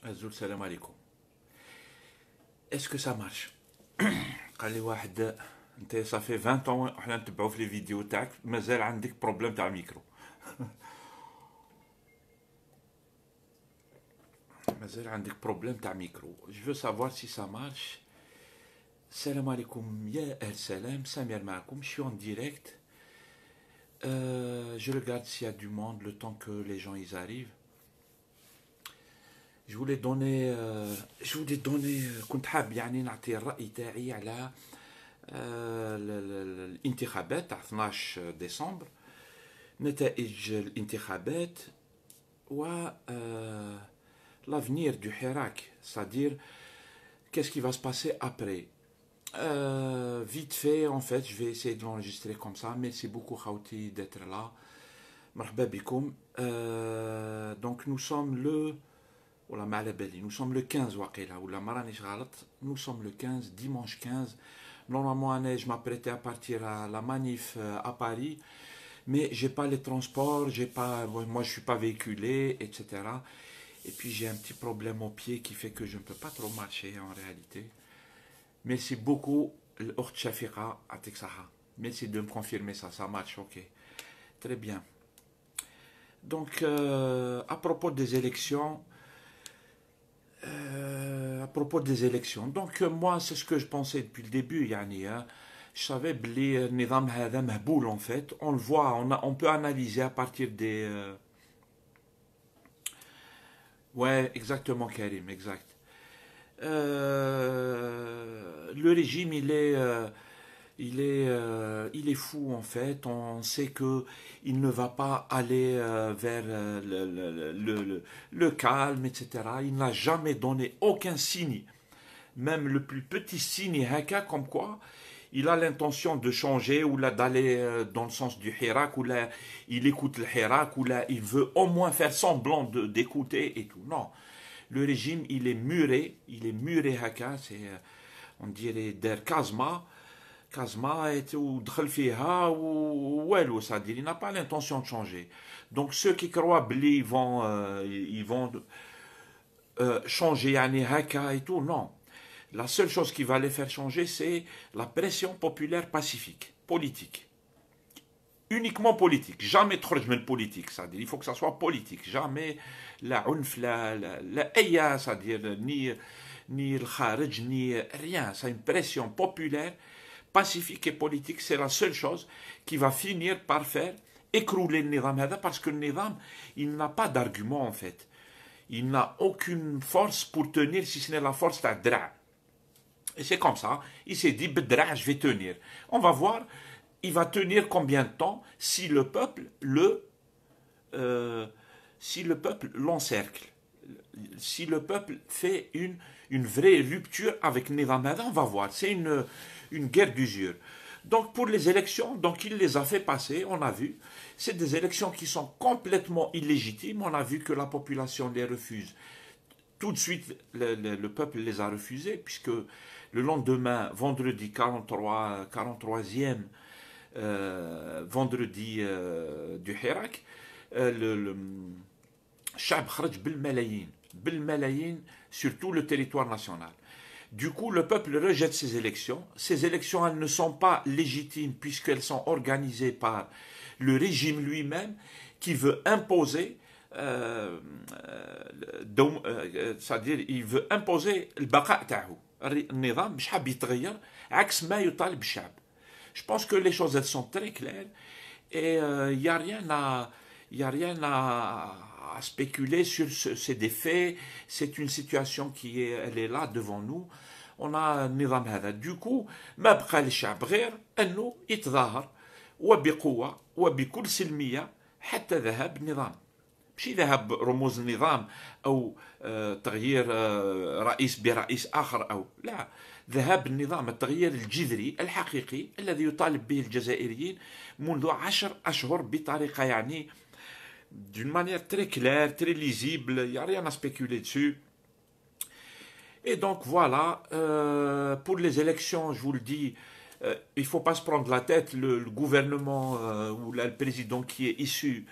Azoul, salam alaikum. Est-ce que ça marche? قال لي واحد انت صافي 20 ans حنا نتبعوا في لي فيديو تاعك مازال عندك بروبليم تاع الميكرو. مازال عندك بروبليم تاع ميكرو. Je veux savoir si ça marche. Salam alaikum ya al salam, Samir معكم. Je suis en direct. Je regarde s'il y a du monde le temps que les gens ils arrivent. Je voulais donner كنت حاب يعني نعطي الرأي تاعي على الانتخابات تاع 12 ديسمبر، نتائج الانتخابات و l'avenir du Hirak, c'est-à-dire qu'est-ce qui va se passer après. Vite fait, en fait, je vais essayer de l'enregistrer comme ça. Merci beaucoup Khawti d'être là. Marhaba bikoum. Donc nous sommes le nous sommes le 15 waqila, ou la maranish ghalat, nous sommes le 15, dimanche 15. Normalement, je m'apprêtais à partir à la manif à Paris, mais j'ai pas les transports, moi je suis pas véhiculé, etc. Et puis j'ai un petit problème au pied qui fait que je ne peux pas trop marcher en réalité. Merci beaucoup, l'Okht Shafiqa Atik Saha. Merci de me confirmer ça, ça marche, ok. Très bien. Donc, à propos des élections, donc moi c'est ce que je pensais depuis le début, yani, hein. Je savais que le nizam hada mahboul en fait, on le voit, on peut analyser à partir des... Ouais, exactement Karim, exact. Le régime il est fou en fait. On sait que il ne va pas aller vers le calme, etc. Il n'a jamais donné aucun signe, même le plus petit signe haka, comme quoi il a l'intention de changer ou là d'aller dans le sens du Hirak, ou là il écoute le Hirak, ou là il veut au moins faire semblant d'écouter et tout. Non, le régime il est muré haka, c'est on dirait der Kazma. Kazma et ou Dkhalfiha ou Walou, c'est-à-dire il n'a pas l'intention de changer. Donc ceux qui croient qu'ils ils vont changer yani haka et tout, non. La seule chose qui va les faire changer, c'est la pression populaire pacifique, politique. Uniquement politique, jamais trop de politique, c'est-à-dire il faut que ça soit politique, jamais la unf, la aya, c'est-à-dire ni le kharij, ni rien, c'est une pression populaire pacifique et politique, c'est la seule chose qui va finir par faire écrouler le nizam hada, parce que le nizam, il n'a pas d'argument en fait. Il n'a aucune force pour tenir si ce n'est la force de dra'. Et c'est comme ça, il s'est dit, bedra, je vais tenir. On va voir, il va tenir combien de temps si le peuple l'encercle. Si le peuple fait une vraie rupture avec Nizam hada, on va voir. C'est une guerre d'usure. Donc pour les élections, donc il les a fait passer, on a vu. C'est des élections qui sont complètement illégitimes. On a vu que la population les refuse. Tout de suite, le peuple les a refusées, puisque le lendemain, vendredi 43e vendredi du Hirak, le Chab kharaj bil malayin sur tout le territoire national. Du coup, le peuple rejette ces élections. Ces élections, elles ne sont pas légitimes puisqu'elles sont organisées par le régime lui-même qui veut imposer, c'est-à-dire il veut imposer le baqa' ta'hu. النظام مش حاب يتغير عكس ما يطالب الشعب. Je pense que les choses elles sont très claires et il n'y a rien à spéculer sur ces défaits. C'est une situation elle est là devant nous. On a النظام هذا. Du coup ما بقى للشعب غير انه يتظاهر وبقوة وبكل سلمية حتى ذهاب النظام. مش ذهاب رموز النظام او تغيير رئيس برئيس اخر او لا، ذهاب النظام، التغيير الجذري الحقيقي الذي يطالب به الجزائريين منذ 10 أشهر بطريقة يعني d'une manière très claire, très lisible, il n'y a rien à spéculer dessus. Et donc voilà, pour les élections, je vous le dis, il ne faut pas se prendre la tête, le gouvernement ou là, le président qui est issu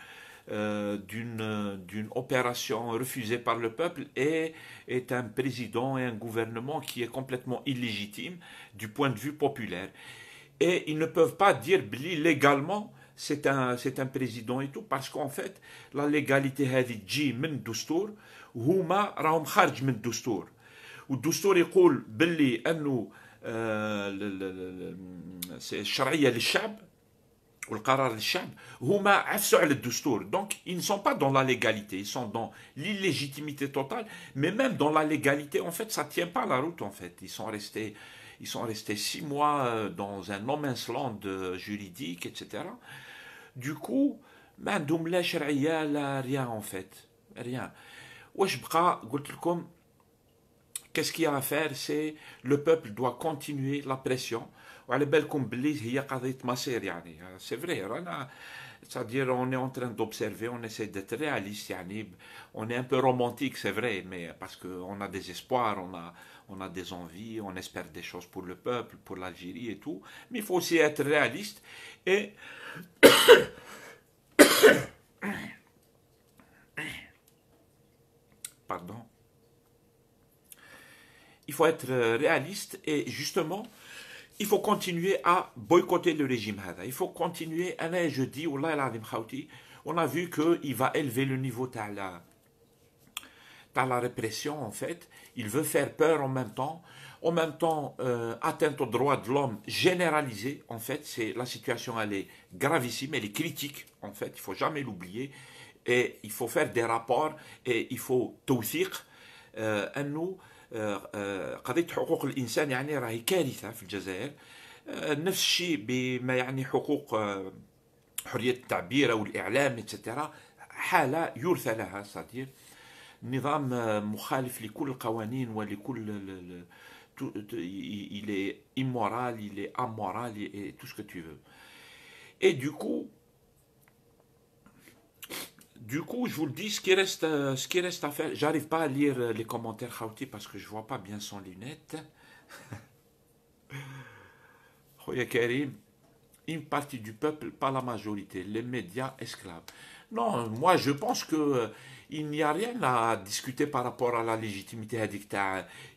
d'une opération refusée par le peuple et est un président et un gouvernement qui est complètement illégitime du point de vue populaire. Et ils ne peuvent pas dire légalement c'est un président et tout parce qu'en fait la légalité هذه تجي من الدستور وهما راهم خارج من الدستور والدستور يقول باللي انه الشرعيه للشعب والقرار للشعب هما عفسوا على الدستور donc ils ne sont pas dans la légalité ils sont dans l'illégitimité totale mais même dans la légalité en fait ça tient pas la route en fait ils sont restés 6 mois dans un no man's land juridique etc. Du coup ما عندهم لا شرعيه لا rien en fait rien واش بقى قلت لكم qu'est-ce qu'il y a à faire c'est le peuple doit continuer la pression وعلى بالكم باللي هي قضيه مصير يعني c'est vrai رانا c'est-à-dire on est en train d'observer on essaie d'être réaliste يعني on est un peu romantique c'est vrai mais parce que on a des espoirs on a des envies on espère des choses pour le peuple pour l'Algérie et tout mais il faut aussi être réaliste et pardon il faut être réaliste et justement il faut continuer à boycotter le régime هذا. Il faut continuer. Je dis, والله العظيم خاوتي, on a vu qu'il va élever le niveau de la répression en fait. Il veut faire peur en même temps. En même temps, atteinte aux droits de l'homme généralisée. En fait, la situation elle est gravissime, elle est critique en fait. Il faut jamais l'oublier. Et il faut faire des rapports et il faut توثيق أنه قضية حقوق الإنسان يعني راهي كارثة في الجزائر نفس الشيء بما يعني حقوق حرية التعبير أو الإعلام etc. حالة يرثى لها صديق نظام مخالف لكل القوانين ولكل il est immoral, il est amoral et tout ce que tu veux. Et du coup, je vous le dis, ce qui reste à faire, j'arrive pas à lire les commentaires Khawti parce que je vois pas bien sans lunettes. Khoya Karim, une partie du peuple, pas la majorité, les médias esclaves. Non, moi je pense que il n'y a rien à discuter par rapport à la légitimité.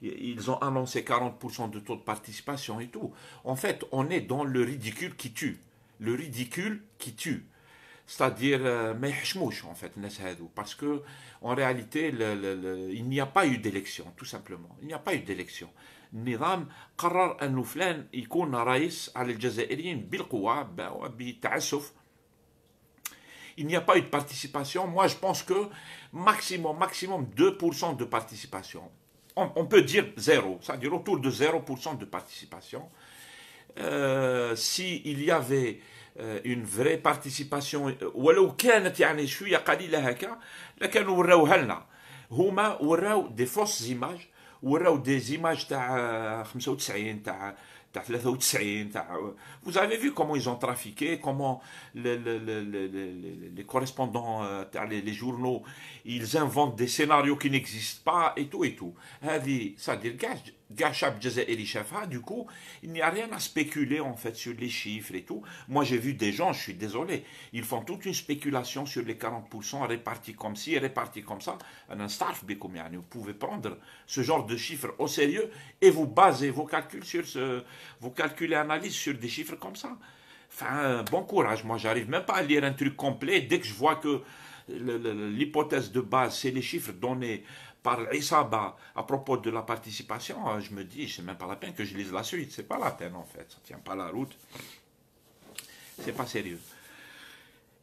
Ils ont annoncé 40% de taux de participation et tout. En fait, on est dans le ridicule qui tue. Le ridicule qui tue. C'est-à-dire ما يحشموش en fait الناس هذو parce que en réalité il n'y a pas eu d'élection tout simplement il n'y a pas eu d'élection النظام قرر انه فلان يكون رئيس على الجزائريين بالقوة بالتعسف il n'y a pas eu de participation moi je pense que maximum 2% de participation on peut dire zéro c'est-à-dire autour de 0% de participation si il y avait une vraie participation ولو كانت يعني شويه قليله هكا لكانوا وراوها لنا هما وراو دي فوس زيماج وراو دي زيماج تاع 95 تاع 93 تاع vous avez vu comment ils ont trafiqué comment les correspondants les journaux ils inventent des scénarios qui n'existent pas et tout هذه c'est-à-dire كاع شعب جزائري شافها du coup il n'y a rien à spéculer en fait sur les chiffres et tout moi j'ai vu des gens je suis désolé ils font toute une spéculation sur les 40% répartis comme ci répartis comme ça انا نستعرف بكم يعني vous pouvez prendre ce genre de chiffres au sérieux et vous basez vos calculs sur vos calculs et analyses sur des chiffres comme ça enfin bon courage moi j'arrive même pas à lire un truc complet dès que je vois que l'hypothèse de base c'est les chiffres donnés par l'Isaba à propos de la participation, je me dis, c'est même pas la peine que je lise la suite, c'est pas la peine en fait, ça tient pas la route, c'est pas sérieux.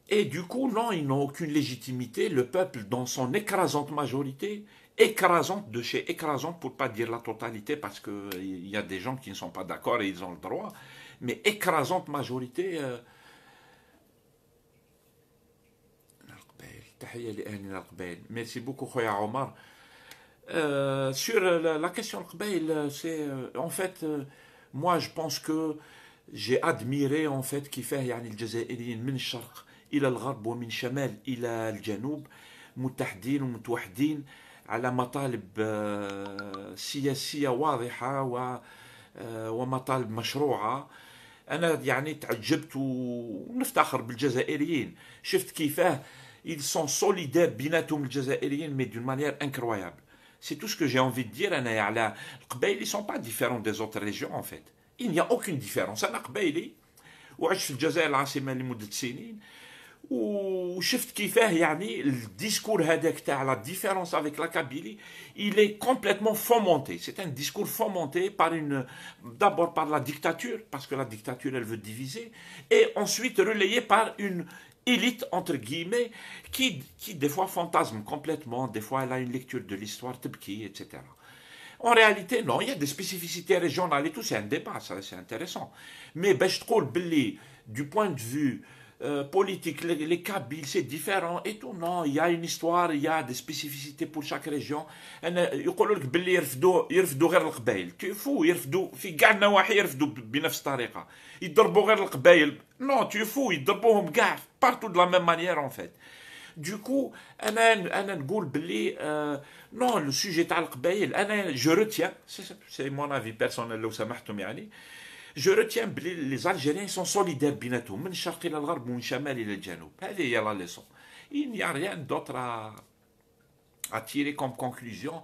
Et du coup, non, ils n'ont aucune légitimité, le peuple dans son écrasante majorité, écrasante de chez écrasante pour pas dire la totalité, parce qu'il y a des gens qui ne sont pas d'accord et ils ont le droit, mais écrasante majorité... Merci beaucoup, Khoya Omar. Sur la question de c'est en fait moi je pense que j'ai admiré en fait كيفاه يعني الجزائريين من الشرق إلى الغرب ومن شمال إلى الجنوب متحدين ومتوحدين على مطالب سياسية واضحة ومطالب مشروعة أنا يعني تعجبت ونفتخر بالجزائريين شفت كيفاه ils sont solidaires بيناتهم الجزائريين mais d'une manière incroyable. C'est tout ce que j'ai envie de dire. أنا على القبائل ils sont pas différents des autres régions en fait. Il n'y a aucune différence. أنا قبائلي وعشت في الجزائر العاصمة لمدة سنين وشفت كيفاه يعني الديسكور هذاك تاع la différence avec la Kabylie, il est complètement fomenté. C'est un discours fomenté par d'abord par la dictature, parce que la dictature elle veut diviser, et ensuite relayé par une élite entre guillemets qui des fois fantasme complètement, des fois elle a une lecture de l'histoire tibki, etc. En réalité, non, il y a des spécificités régionales et tout, c'est un débat, ça, c'est intéressant. Mais باش تقول باللي du point de vue politique, les Kabyles, c'est différent et tout. Non, il y a une histoire, il y a des spécificités pour chaque région. يقولوا لك باللي يرفدوا غير القبائل. Tu es fou, يرفدوا في كاع النواحي يرفدوا بنفس الطريقة. يضربوا غير القبائل. Non, tu es fou, يضربوهم كاع partout de la même manière en fait. Du coup, أنا نقول باللي non, le sujet تاع القبائل أنا je retiens, c'est mon avis personnel لو سمحتم يعني. Je retiens que les Algériens sont solidaires بيناتهم من الشرق إلى الغرب ومن الشمال إلى الجنوب. هذه هي la leçon. Il n'y a rien d'autre à tirer comme conclusion.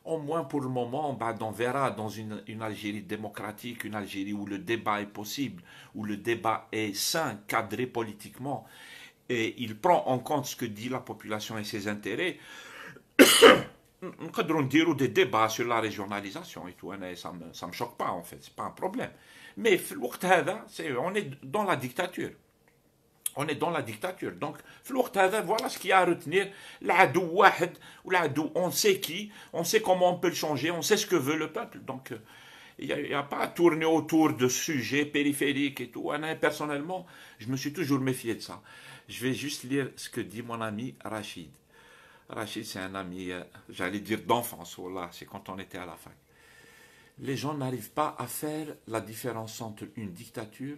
Au moins pour le moment, on verra dans une Algérie démocratique, une Algérie où le débat est possible, où le débat est sain, cadré politiquement, et il prend en compte ce que dit la population et ses intérêts. نقدروا نديروا des débats sur la régionalisation et tout. Ça me choque pas en fait, c'est pas un problème. Mais في الوقت هذا on est dans la dictature. On est dans la dictature. Donc في الوقت هذا voilà ce qu'il y a à retenir. العدو واحد والعدو on sait qui, on sait comment on peut le changer, on sait ce que veut le peuple. Donc il n'y a pas à tourner autour de sujets périphériques et tout. Personnellement, je me suis toujours méfié de ça. Je vais juste lire ce que dit mon ami Rachid. Rachid, c'est un ami, j'allais dire d'enfance, voilà, c'est quand on était à la fac. Les gens n'arrivent pas à faire la différence entre une dictature,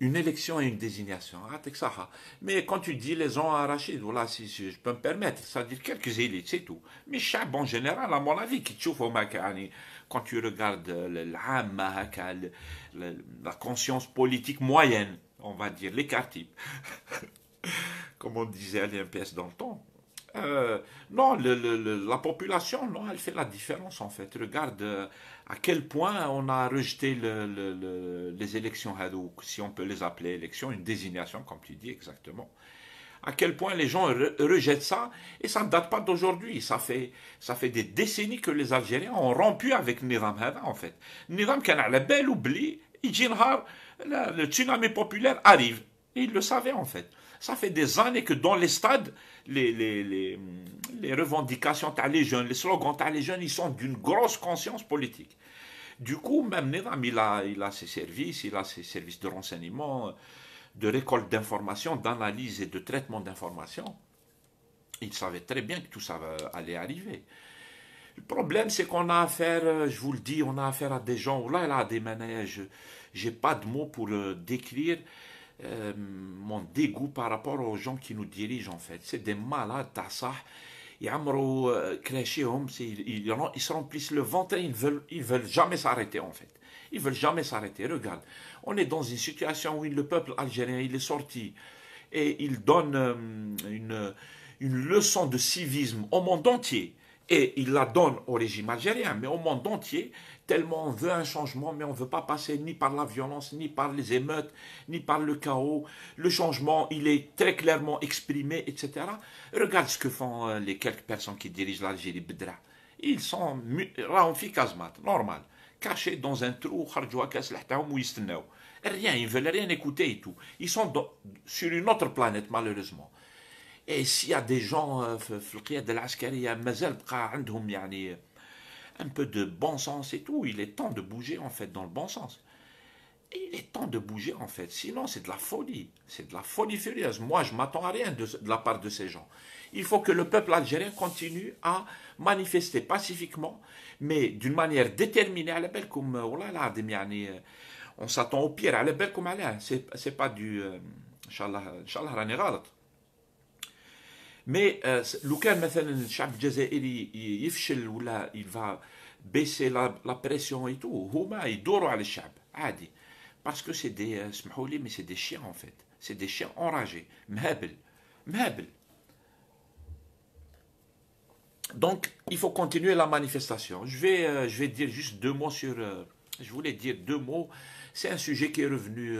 une élection et une désignation. Mais quand tu dis les gens à Rachid, voilà, si je peux me permettre, ça veut dire quelques élites, c'est tout. Mais chaque en général, à mon avis, qui te chauffe au Makani, quand tu regardes la conscience politique moyenne, on va dire, l'écart type, comme on disait à l'IMPS dans le temps. Non, la population, non, elle fait la différence en fait. Regarde à quel point on a rejeté les élections Hadouk, si on peut les appeler élections, une désignation, comme tu dis exactement. À quel point les gens rejettent ça, et ça ne date pas d'aujourd'hui. Ça fait des décennies que les Algériens ont rompu avec Nidam Hada en fait. Nidam كان على بالو بلي يجي نهار le tsunami populaire arrive. Et ils le savaient en fait. Ça fait des années que dans les stades, les revendications t'as les jeunes, les slogans t'as les jeunes, ils sont d'une grosse conscience politique. Du coup, même Nidam, il a ses services de renseignement, de récolte d'informations, d'analyse et de traitement d'informations. Il savait très bien que tout ça allait arriver. Le problème, c'est qu'on a affaire, je vous le dis, on a affaire à des gens, là, il a des manèges, j'ai pas de mots pour décrire mon dégoût par rapport aux gens qui nous dirigent en fait. C'est des malades, ils se remplissent le ventre et ils veulent jamais s'arrêter en fait. Ils veulent jamais s'arrêter. Regarde, on est dans une situation où le peuple algérien il est sorti et il donne une leçon de civisme au monde entier. Et il la donne au régime algérien, mais au monde entier, tellement on veut un changement, mais on ne veut pas passer ni par la violence, ni par les émeutes, ni par le chaos. Le changement, il est très clairement exprimé, etc. Regarde ce que font les quelques personnes qui dirigent l'Algérie, Bedra. Ils sont raonfi kazmat, normal, cachés dans un trou, rien, ils ne veulent rien écouter et tout. Ils sont sur une autre planète, malheureusement. Et s'il y a des gens في القيادة العسكرية مازال بقى عندهم يعني un peu de bon sens et tout, il est temps de bouger en fait dans le bon sens. Il est temps de bouger en fait, sinon c'est de la folie, c'est de la folie furieuse. Moi je m'attends à rien de la part de ces gens. Il faut que le peuple algérien continue à manifester pacifiquement, mais d'une manière déterminée. على بالكم والله العظيم يعني on s'attend au pire. على بالكم عليها, c'est pas du إن شاء الله راني غلط. Mais لو كان مثلا الشعب الجزائري يفشل ولا il va baisser la pression et tout, هما يدوروا على الشعب عادي. Parce que c'est des اسمحوا لي mais c'est des chiens en fait. C'est des chiens enragés. مهابل. Donc, il faut continuer la manifestation. Je vais dire juste deux mots sur. Je voulais dire deux mots. C'est un sujet qui est revenu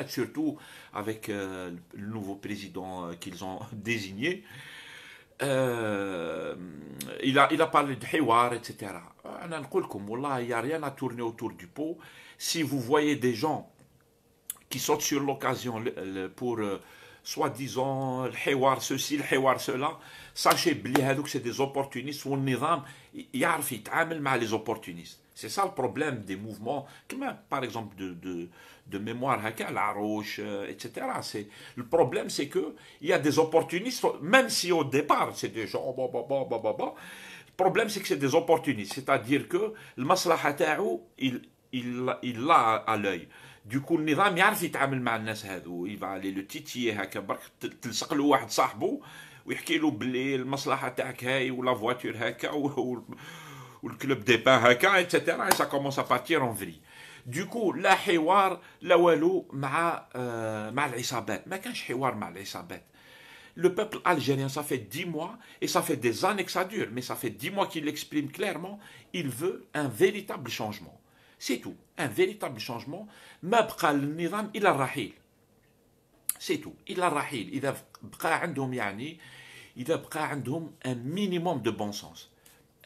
surtout avec le nouveau président qu'ils ont désigné. Euh, il a parlé de Hiwar, etc. أنا نقول لكم, والله, il n'y a rien à tourner autour du pot. Si vous voyez des gens qui sautent sur l'occasion pour soi-disant le Hiwar ceci, le Hiwar cela, sachez que c'est des opportunistes ou le Nizam يعرف يتعامل مع les opportunistes. C'est ça le problème des mouvements, comme par exemple de mémoire, l'Arouche, etc. Le problème, c'est qu'il y a des opportunistes, même si au départ, c'est des gens, le problème, c'est que c'est des opportunistes. C'est-à-dire que le maslaha ta'ou, il l'a à l'œil. Du coup, le nizam يعرف يتعامل مع الناس هذو. Il va aller le titiller هكا برك, تلصق له واحد صاحبه ويحكي له بلي المصلحه تاعك هاي ولا فواتور هكا le club des pains هكا, etc. Et ça commence à partir en vrille. Du coup, لا حوار لا والو مع العصابات. ما كانش حوار مع العصابات. Le peuple algérien, ça fait 10 mois, et ça fait des années que ça dure, mais ça fait 10 mois qu'il l'exprime clairement, il veut un véritable changement. C'est tout, un véritable changement. ما بقى النظام إلى الرحيل. C'est tout, إلى الرحيل. إذا بقى عندهم إذا بقى عندهم un minimum de bon sens.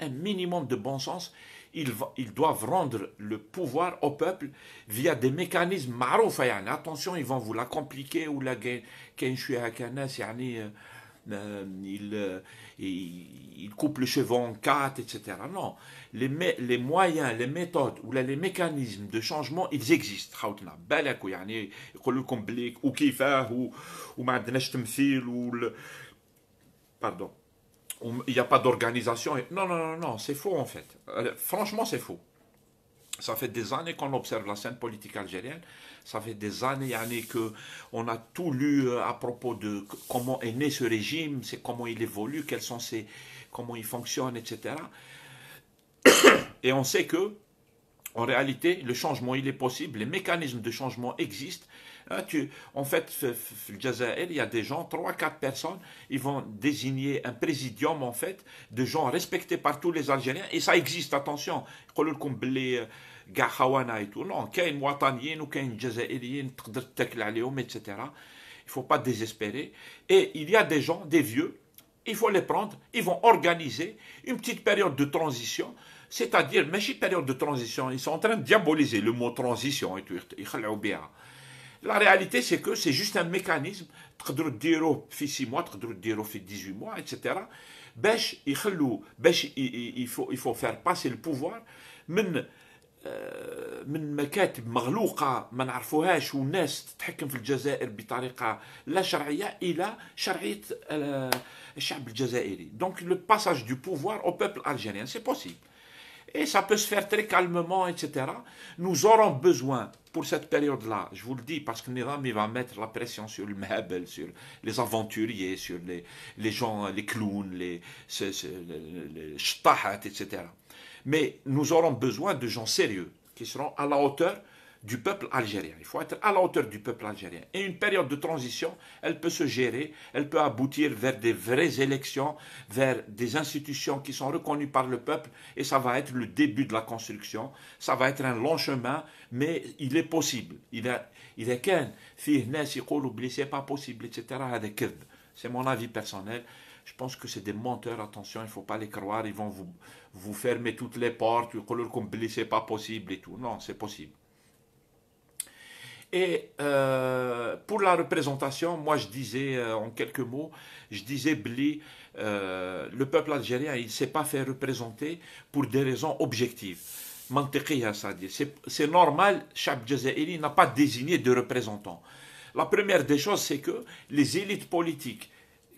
Un minimum de bon sens, ils doivent rendre le pouvoir au peuple via des mécanismes معروفة يعني. Attention, ils vont vous la compliquer ou la كاين شوية هكا ناس يعني ils coupent le cheveu en quatre, etc. Non, les moyens, les méthodes ou les mécanismes de changement, ils existent. خاوتنا بالك يعني يقولوا لكم بلي وكيفاه وما عندناش تمثيل pardon. Il n'y a pas d'organisation. Non, non, non, non, c'est faux en fait. Franchement, c'est faux. Ça fait des années qu'on observe la scène politique algérienne. Ça fait des années qu'on a tout lu à propos de comment est né ce régime, c'est comment il évolue, comment il fonctionne, etc. Et on sait que, en réalité, le changement, il est possible. Les mécanismes de changement existent. En fait, le Jazair, il y a des gens, 3-4 personnes, ils vont désigner un présidium, en fait, de gens respectés par tous les Algériens. Et ça existe, attention. كاع خوانا et tout. Non, كاين وطنيين وكاين جزائريين تقدر تاكل عليهم, etc. Il faut pas désespérer. Et il y a des gens, des vieux, il faut les prendre, ils vont organiser une petite période de transition. C'est-à-dire, ماشي période de transition, ils sont en train de diaboliser le mot transition et tout. يخلعوا بها. La réalité, c'est que c'est juste un mécanisme. تقدروا ديروه في 6 mois, تقدروا ديروه في 18 mois, etc. باش يخلوا il faut faire passer le pouvoir من مكاتب مغلوقة ما نعرفوهاش والناس تتحكم في الجزائر بطريقة لا شرعية إلى شرعية الشعب الجزائري. Donc le passage du pouvoir au peuple algérien, c'est possible. Et ça peut se faire très calmement, etc. Nous aurons besoin, pour cette période-là, je vous le dis, parce que Nizam va mettre la pression sur le Mhabel, sur les aventuriers, sur les gens, les clowns, les shtahat, etc. Mais nous aurons besoin de gens sérieux, qui seront à la hauteur du peuple algérien. Il faut être à la hauteur du peuple algérien. Et une période de transition, elle peut se gérer, elle peut aboutir vers des vraies élections, vers des institutions qui sont reconnues par le peuple, et ça va être le début de la construction. Ça va être un long chemin, mais il est possible. إذا كان فيه ناس يقولوا بلي c'est pas possible, etc. هذا كذب. C'est mon avis personnel. Je pense que c'est des menteurs, attention, il ne faut pas les croire, ils vont vous fermer toutes les portes, يقولوا لكم بلي c'est pas possible et tout. Non, c'est possible. Et pour la représentation, moi je disais en quelques mots, je disais Bli, le peuple algérien, il ne s'est pas fait représenter pour des raisons objectives. Mantiqiya, c'est-à-dire, c'est normal, chaque Jazairi n'a pas désigné de représentants. La première des choses, c'est que les élites politiques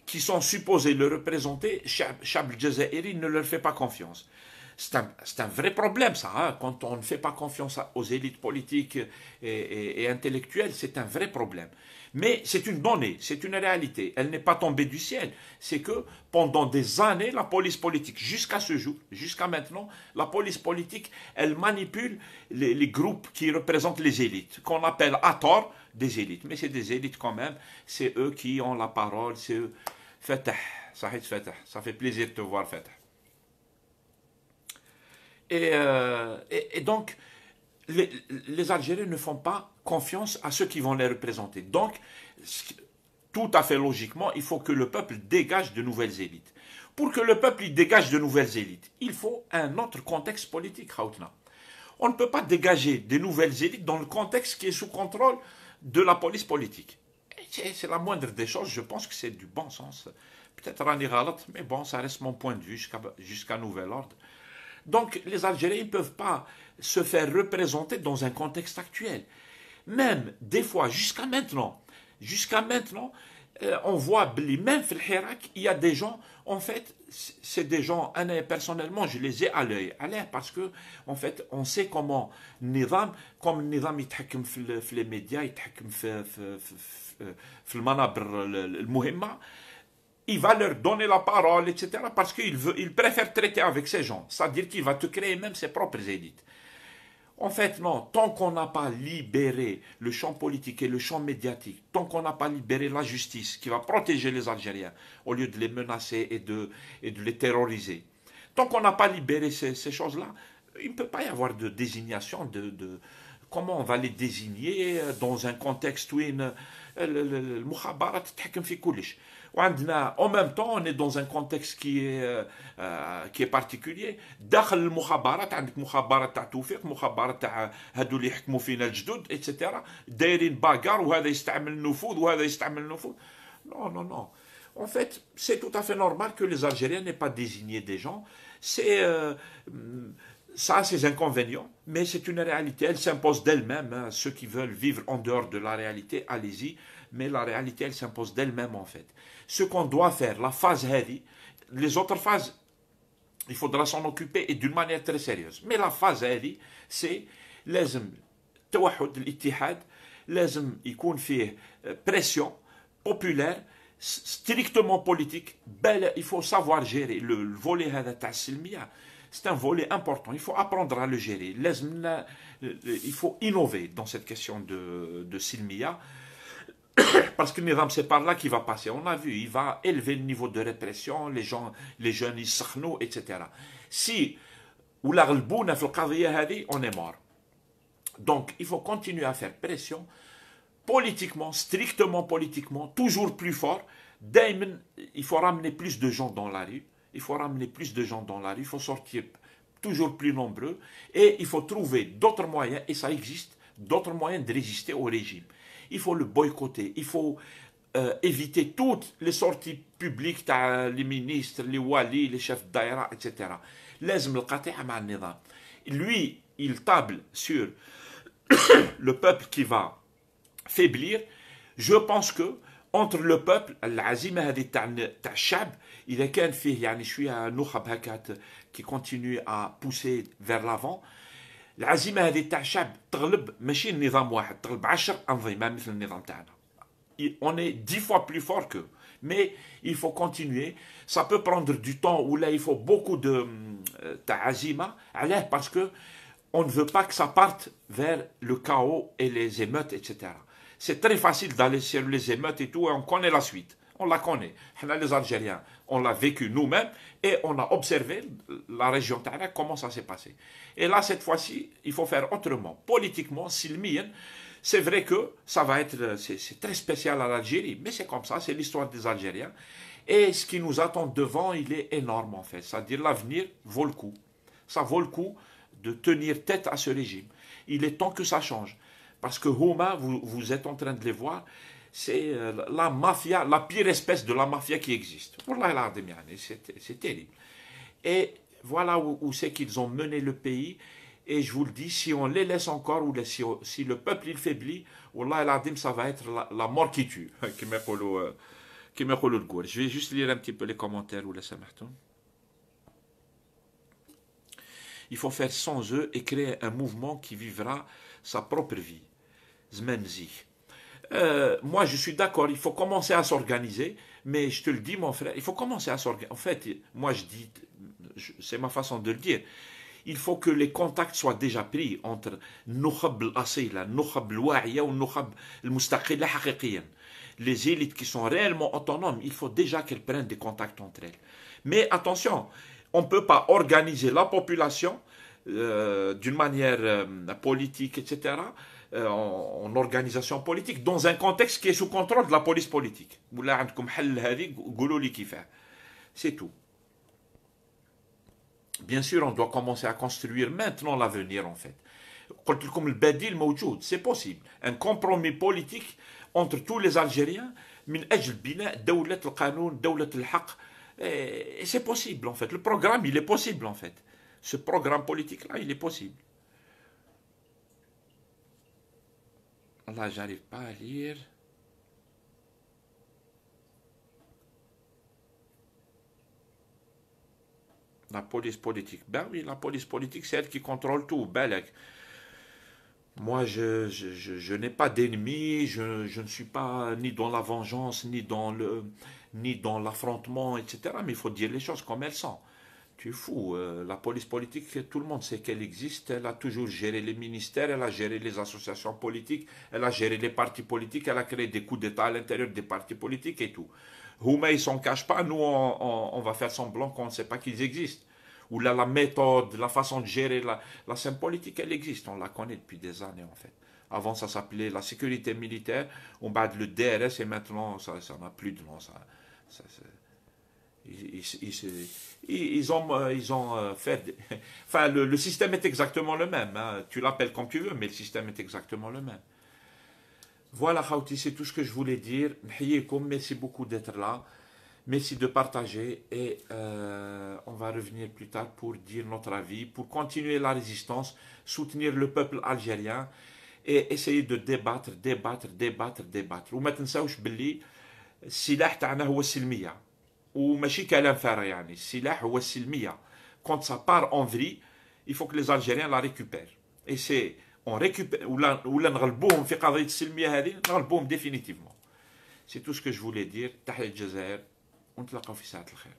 qui sont supposées le représenter, chaque Jazairi ne leur fait pas confiance. C'est un vrai problème, ça. Hein. Quand on ne fait pas confiance aux élites politiques et intellectuelles, c'est un vrai problème. Mais c'est une donnée, c'est une réalité. Elle n'est pas tombée du ciel. C'est que pendant des années, la police politique, jusqu'à ce jour, jusqu'à maintenant, la police politique, elle manipule les groupes qui représentent les élites, qu'on appelle à tort des élites. Mais c'est des élites quand même. C'est eux qui ont la parole, c'est eux. Fatah. Ça fait plaisir de te voir, Fatah. Et donc, les Algériens ne font pas confiance à ceux qui vont les représenter. Donc, tout à fait logiquement, il faut que le peuple dégage de nouvelles élites. Pour que le peuple dégage de nouvelles élites, il faut un autre contexte politique, Khaoutna. On ne peut pas dégager des nouvelles élites dans le contexte qui est sous contrôle de la police politique. C'est la moindre des choses, je pense que c'est du bon sens. Peut-être Rani Galat, mais bon, ça reste mon point de vue jusqu'à nouvel ordre. Donc les Algériens ne peuvent pas se faire représenter dans un contexte actuel. Même des fois, jusqu'à maintenant, on voit, même dans le Hirak, il y a des gens, en fait, c'est des gens, personnellement, je les ai à l'œil, parce que, en fait, on sait comment comme le Nizam, il تحكم في les médias, il تحكم في المنابر المهمة, il va leur donner la parole, etc., parce qu'il préfère traiter avec ces gens. C'est-à-dire qu'il va te créer même ses propres élites. En fait, non, tant qu'on n'a pas libéré le champ politique et le champ médiatique, tant qu'on n'a pas libéré la justice qui va protéger les Algériens au lieu de les menacer et de les terroriser, tant qu'on n'a pas libéré ces choses-là, il ne peut pas y avoir de désignation comment on va les désigner dans un contexte où المخابرات تتحكم في كلش. En même temps, on est dans un contexte qui est particulier. داخل المخابرات عندك مخابرات تاع توفيق، مخابرات تاع هادو اللي يحكموا فينا الجدد etc. دايرين باغار وهذا يستعمل النفوذ وهذا يستعمل النفوذ. Non, non, non. En fait, c'est tout à fait normal que les Algériens n'aient pas désigné des gens. Ça a ses inconvénients, mais c'est une réalité. Elle s'impose d'elle-même. Hein. Ceux qui veulent vivre en dehors de la réalité, allez-y. Mais la réalité, elle s'impose d'elle-même, en fait. Ce qu'on doit faire, la phase هذه, les autres phases, il faudra s'en occuper et d'une manière très sérieuse. Mais la phase هذه, c'est لازم توحد الاتحاد، لازم يكون فيه pression populaire, strictement politique. Il faut savoir gérer le volet هذا تاع السلمية. C'est un volet important. Il faut apprendre à le gérer. Il faut innover dans cette question de Silmia. Parce que Nizam, c'est par là qu'il va passer. On a vu, il va élever le niveau de répression, les jeunes, ils s'achnou, etc. Si, on est mort. Donc, il faut continuer à faire pression, politiquement, strictement politiquement, toujours plus fort. Il faut ramener plus de gens dans la rue. Il faut ramener plus de gens dans la rue, il faut sortir toujours plus nombreux et il faut trouver d'autres moyens, et ça existe, d'autres moyens de résister au régime. Il faut le boycotter, il faut éviter toutes les sorties publiques, les ministres, les walis, les chefs d'aïra, etc. Lui, il table sur le peuple qui va faiblir. Je pense que entre le peuple, العزيمة هذه تاع الشعب إذا كان فيه يعني شوية نخب هكا qui continue à pousser vers l'avant، العزيمة هذه تاع الشعب تغلب ماشي النظام واحد، تغلب 10 أنظمة مثل النظام تاعنا. On est 10 fois plus fort qu'eux. Mais il faut continuer. Ça peut prendre du temps où là il faut beaucoup de ta'azima. Parce que on ne veut pas que ça parte vers le chaos et les émeutes, etc. C'est très facile d'aller sur les émeutes et tout, et on connaît la suite. On la connaît. Les Algériens, on l'a vécu nous-mêmes et on a observé la région Tara, comment ça s'est passé. Et là, cette fois-ci, il faut faire autrement. Politiquement, Silmien, c'est vrai que ça va être, c'est très spécial à l'Algérie, mais c'est comme ça, c'est l'histoire des Algériens. Et ce qui nous attend devant, il est énorme en fait. C'est-à-dire l'avenir vaut le coup. Ça vaut le coup de tenir tête à ce régime. Il est temps que ça change. Parce que Houma, vous êtes en train de les voir, c'est la mafia, la pire espèce de la mafia qui existe. C'est terrible. Et voilà où c'est qu'ils ont mené le pays. Et je vous le dis, si on les laisse encore, ou si le peuple il faiblit, ça va être la mort qui tue. Je vais juste lire un petit peu les commentaires. Il faut faire sans eux et créer un mouvement qui vivra sa propre vie. Moi, je suis d'accord, il faut commencer à s'organiser, mais je te le dis, mon frère, il faut commencer à s'organiser. En fait, moi, je dis, c'est ma façon de le dire, il faut que les contacts soient déjà pris entre النخب الأصيلة, النخب الواعية والنخب المستقلة حقيقيا. les élites qui sont réellement autonomes, il faut déjà qu'elles prennent des contacts entre elles. Mais attention, on ne peut pas organiser la population d'une manière politique, etc., en organisation politique, dans un contexte qui est sous contrôle de la police politique. C'est tout. Bien sûr, on doit commencer à construire maintenant l'avenir, en fait. C'est possible. Un compromis politique entre tous les Algériens, من أجل بناء دولة القانون، دولة الحق. Et c'est possible, en fait. Le programme, il est possible, en fait. Ce programme politique-là, il est possible. Là, j'arrive pas à lire. La police politique. Ben oui, la police politique, c'est elle qui contrôle tout. Balek. Moi, je n'ai pas d'ennemis, je ne suis pas ni dans la vengeance, ni dans l'affrontement, etc. Mais il faut dire les choses comme elles sont. Tu es fou. La police politique, tout le monde sait qu'elle existe. Elle a toujours géré les ministères, elle a géré les associations politiques, elle a géré les partis politiques, elle a créé des coups d'État à l'intérieur des partis politiques et tout. Houma, ils s'en cachent pas. Nous, on va faire semblant qu'on ne sait pas qu'ils existent. Ou là, la méthode, la façon de gérer la scène politique, elle existe. On la connaît depuis des années, en fait. Avant, ça s'appelait la sécurité militaire. On bat le DRS et maintenant, ça n'a plus de nom. Ils ont fait. Enfin, le système est exactement le même. Hein. Tu l'appelles comme tu veux, mais le système est exactement le même. Voilà, Khawti, c'est tout ce que je voulais dire. Merci beaucoup d'être là. Merci de partager et on va revenir plus tard pour dire notre avis, pour continuer la résistance, soutenir le peuple algérien et essayer de débattre. وما تنساوش باللي السلاح تاعنا هو السلمية وماشي كلام فارغ يعني السلاح هو السلمية. Quand ça part en vrille, il faut que les Algériens la récupèrent. Et c'est on récupère ولا نغلبوهم في قضية السلمية هذه نغلبوهم définitivement. C'est tout ce que je voulais dire. تحية الجزائر ونتلاقاو في ساعة الخير.